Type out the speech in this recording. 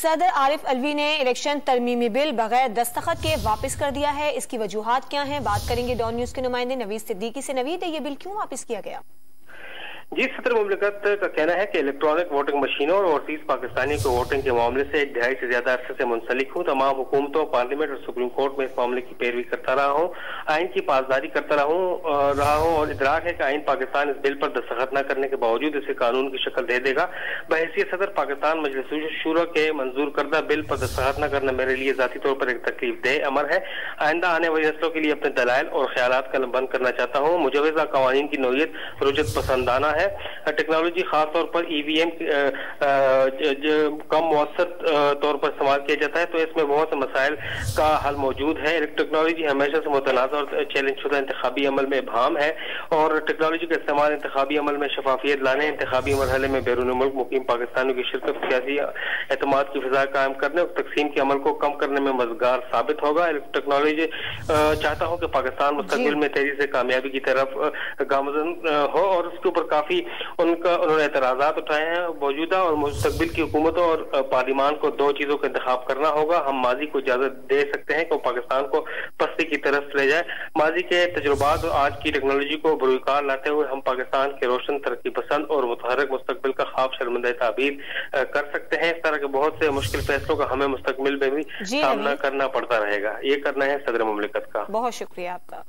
सदर आरिफ अलवी ने election तरमीमी bill बगैर दस्तखत के वापस कर दिया है। इसकी वजूहात क्या हैं, बात करेंगे डॉन न्यूज के नुमाइंदे नवीद सिद्दीकी से। नवीद, ये बिल क्यों वापस किया गया? जी, सदर मुमलिकत का कहना है कि इलेक्ट्रॉनिक वोटिंग मशीनों और ओवरसीज पाकिस्तानी को वोटिंग के मामले से एक दहाई से ज्यादा अरसे से मुंसलिक हूँ। तमाम हुकूमतों, पार्लियामेंट और सुप्रीम कोर्ट में इस मामले की पैरवी करता रहा हूँ, आइन की पासदारी करता रहा हूँ और इदराक है कि आइन पाकिस्तान इस बिल पर दस्तखत न करने के बावजूद इसे कानून की शक्ल दे देगा। बहैसियत सदर पाकिस्तान मजलिस शूरा के मंजूर करदा बिल पर दस्तखत न करना मेरे लिए जाती तौर पर एक तकलीफ देह अमर है। आइंदा आने वाली नस्लों के लिए अपने दलाइल और ख्यालात का बंद करना चाहता हूँ। मुजवजा कवानीन की नौयत रुजत पसंदाना है। टेक्नोलॉजी खास तौर पर ईवीएम कम मौसर तौर पर इस्तेमाल किया जाता है, तो इसमें बहुत से मसाइल का हल मौजूद है। टेक्नोलॉजी हमेशा से मुतनाज़ और चैलेंज शुदा इंतखाबी अमल में भाम है और टेक्नोलॉजी का इस्तेमाल इंतखाबी अमल में शफाफियत लाने, इंतखाबी मरहले में बैरून मुल्क मुकीम पाकिस्तानियों की शिरकत, सियासी एतमाद की फिजा कायम करने और तकसीम के अमल को कम करने में मददगार साबित होगा। टेक्नोलॉजी चाहता हूँ कि पाकिस्तान मुस्तकबिल में तेजी से कामयाबी की तरफ गामजन हो और उसके ऊपर काफी उन्होंने एतराजात उठाए हैं। मौजूदा और मुस्तकबिल की हुकूमतों और पार्लिमान को दो चीजों का इंतखाब करना होगा। हम माजी को इजाजत दे सकते हैं कि पाकिस्तान को पस्ती की तरफ ले जाए। माजी के तजुर्बात और आज की टेक्नोलॉजी को बरूकार लाते हुए हम पाकिस्तान के रोशन, तरक्की पसंद और मुतहर्रिक मुस्तकबिल का ख्वाब शर्मिंदा ताबीर कर सकते हैं। इस तरह के बहुत से मुश्किल फैसलों का हमें मुस्तकबिल में भी सामना करना पड़ता रहेगा। ये करना है सदर मुमलिकत का। बहुत शुक्रिया आपका।